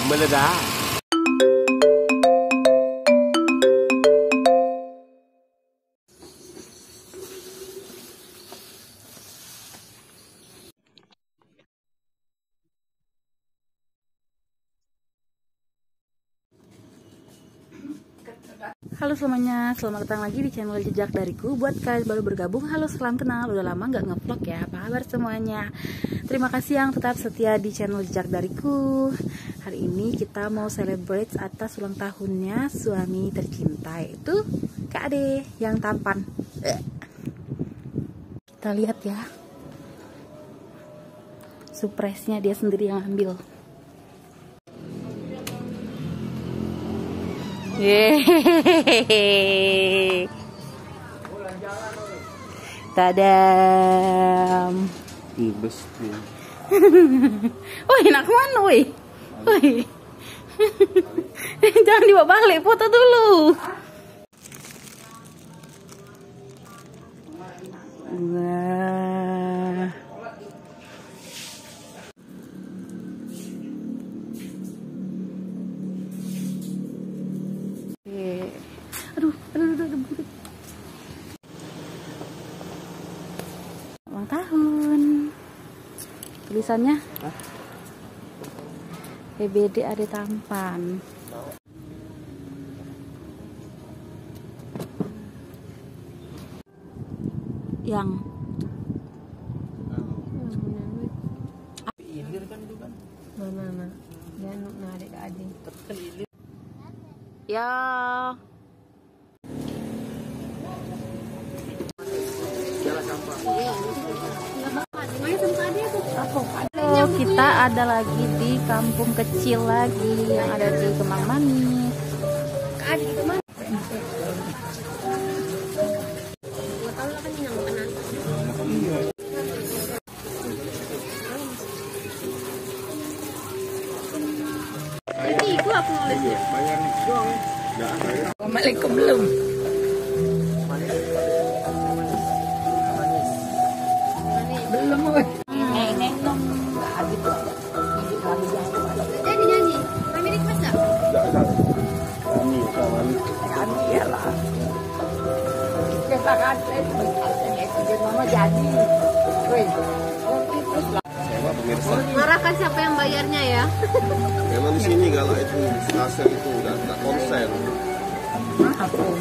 meledak. Halo semuanya, selamat datang lagi di channel Jejak Dariku. Buat kalian baru bergabung, halo, salam kenal. Udah lama nggak ngevlog ya, apa kabar semuanya? Terima kasih yang tetap setia di channel Jejak Dariku. Hari ini kita mau celebrate atas ulang tahunnya suami tercinta, itu Kak Ade yang tampan. Kita lihat ya, surprise-nya dia sendiri yang ambil. Yeay, tadam. Ibes. Woi, enak mana woi? Woi. Jangan dibawa balik, foto dulu. Wah. Aduh. Ulang tahun. Tulisannya PBD ada tampan. Yang mana jangan narik ke adik. ya. Halo, kita ada lagi di kampung kecil lagi yang ada di Kemang Manis. Itu aku nulisnya. Bayar doang. Enggak ada. Assalamualaikum belum. Belum woi. Nyanyi. Kami request enggak? Enggak ada. Kami kawan. Kami iyalah. Kita kan mama jadi. Woi. Sewa pemirsa. Marahkan siapa yang bayarnya ya? Memang di sini kalau itu hasil itu enggak konsen. Maaf pegawai.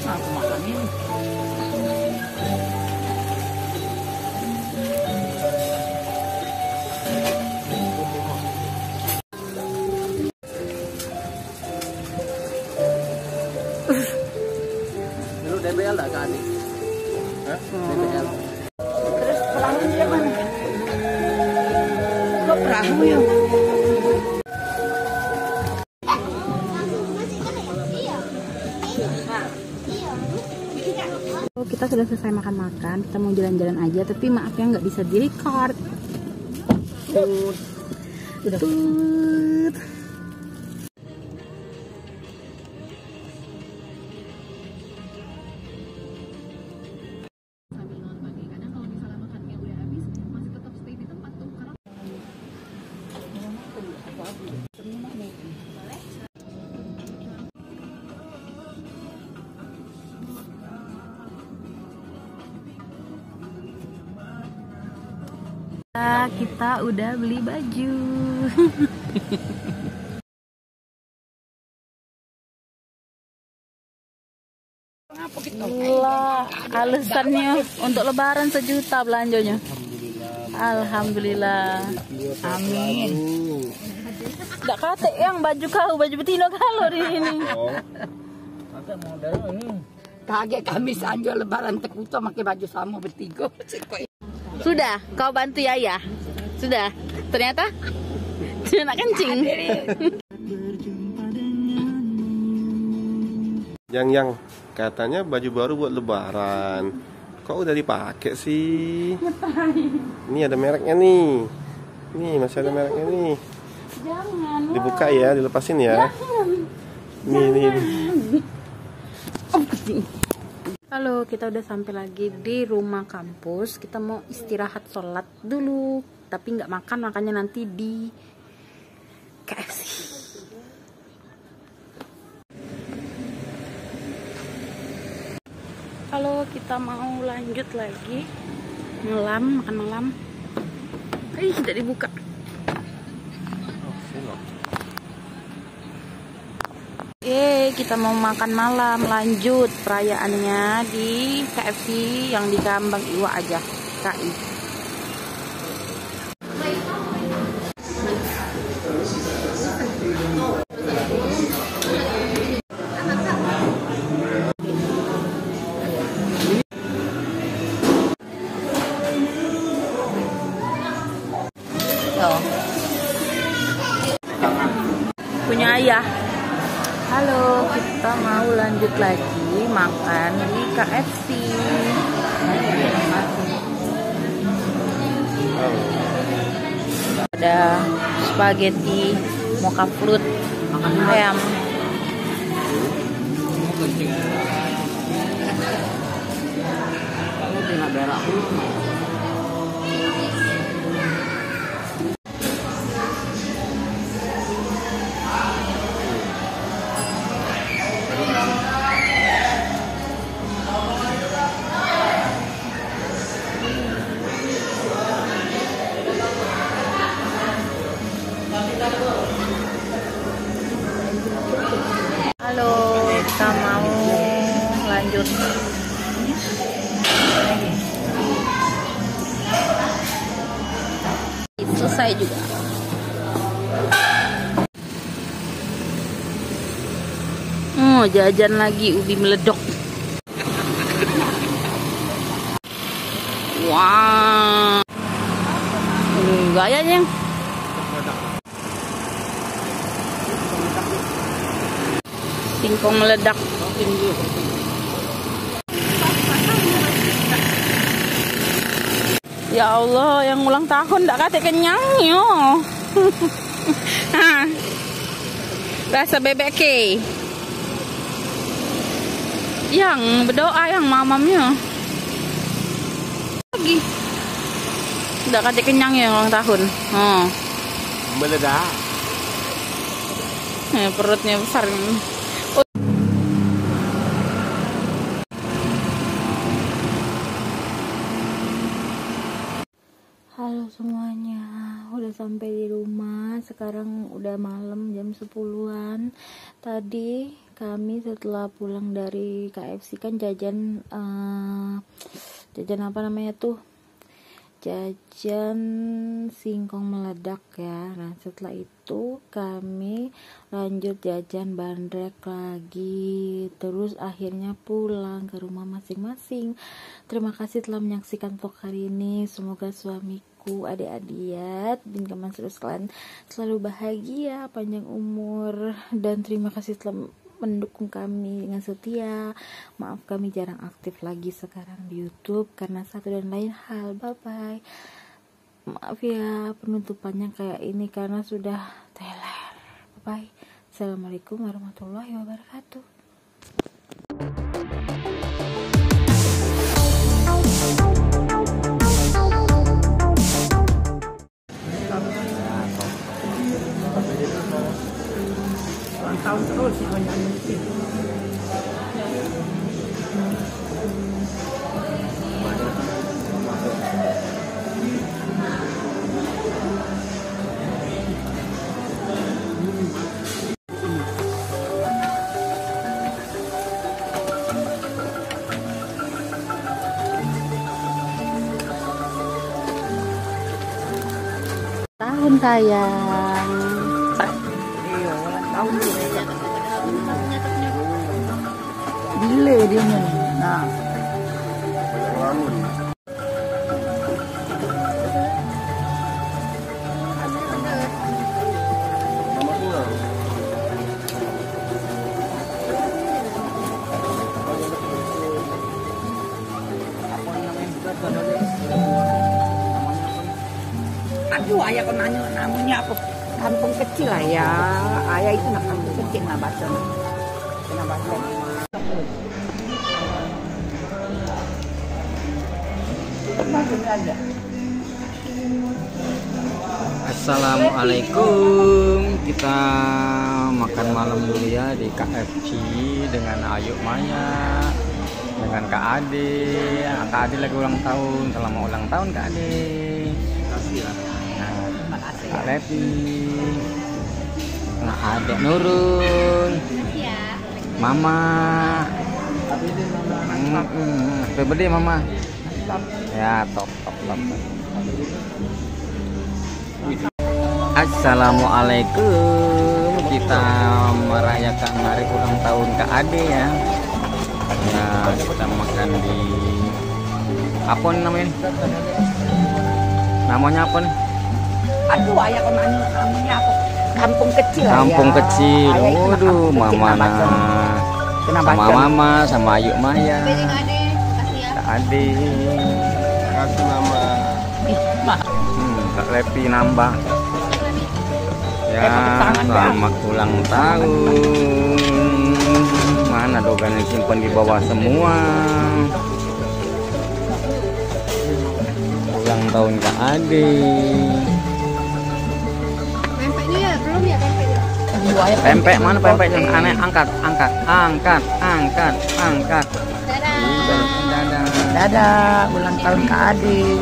Aku makan ini. Lu DBL enggak kan? Hah? DBL. Terus perahunya mana? Kok perahu ya? Kita sudah selesai makan-makan, kita mau jalan-jalan aja, tapi maaf ya nggak bisa di-record. Udah. Tut. Kita udah beli baju. Gila, alasannya untuk lebaran 1 juta belanjanya. Alhamdulillah. Amin. Nggak kate yang baju kau, baju betina kalau di ini. Kaget kami sanjo lebaran tekuto pakai baju sama bertiga. Sudah, kau bantu Yaya. Sudah. Ternyata dia nak kencing. Yang katanya baju baru buat lebaran. Kok udah dipakai sih? Ini ada mereknya nih. Nih masih ada mereknya nih. Jangan. Dibuka ya, dilepasin ya. Jangan. Nih. Oh, kencing. Halo, kita udah sampai lagi di rumah kampus. Kita mau istirahat sholat dulu, tapi nggak makan, makanya nanti di KFC. Halo, kita mau lanjut lagi makan malam. Tidak dibuka. Kita mau makan malam, lanjut perayaannya di KFC yang di Kambang Iwa aja, KI. Punya ayah. Halo, kita mau lanjut lagi makan di KFC. Ada spaghetti, mocha float, ayam. Halo, kita mau lanjut. Selesai juga. Jajan lagi ubi meledok. Wah, gayanya. Singkong meledak. Ya Allah, yang ulang tahun ndak kate kenyang yo. Rasa bebek ke. Yang berdoa yang mamamnya. Lagi. Ndak kate kenyang ya ulang tahun. Meledak. Perutnya besar. Halo semuanya, udah sampai di rumah. Sekarang udah malam, jam 10-an. Tadi kami setelah pulang dari KFC kan jajan apa namanya tuh, jajan singkong meledak ya. Nah setelah itu kami lanjut jajan bandrek lagi, terus akhirnya pulang ke rumah masing-masing. Terima kasih telah menyaksikan vlog hari ini. Semoga suamiku, adik-adik, dan teman sekalian selalu bahagia, panjang umur, dan terima kasih telah mendukung kami dengan setia. Maaf kami jarang aktif lagi sekarang di YouTube karena satu dan lain hal. Bye bye. Maaf ya penutupannya kayak ini karena sudah teler. Bye bye. Assalamualaikum warahmatullahi wabarakatuh. Tahun terus menyanyi. Tahun sayang. Iya, ulang tahun juga. Gile dia nih. Nah. Aduh, ayah kok nanya namanya apa? Kampung kecil lah ya. Ayah itu nak kampung kecil nak baca. Nak baca. Assalamualaikum. Kita makan malam dulu ya di KFC dengan Ayu Maya, dengan Kak Ade. Kak Ade lagi ulang tahun. Selamat ulang tahun Kak Ade. Kak Lepi, Kak Adek Nurul, Mama. Happy birthday Mama. Ya top. Assalamualaikum. Kita merayakan hari ulang tahun Kak Ade ya. Nah, kita makan di apa namanya? Namanya apa nih? Aduh, ayah namanya apa? Kampung kecil. Kampung ya. kecil. Ayah Waduh, Mama sama Mama sama Ayu Maya. Kak Ade. Kasih nama. Kak Lepi nambah. Ya, selamat ulang tahun. Mana dogan yang simpan di bawah semua. Ulang tahun Kak Ade. Pempeknya ya belum ya pempeknya. Pempek mana pempeknya? Aneh, angkat. Dadah. Dadah. Dadah, ulang tahun Kak Ade.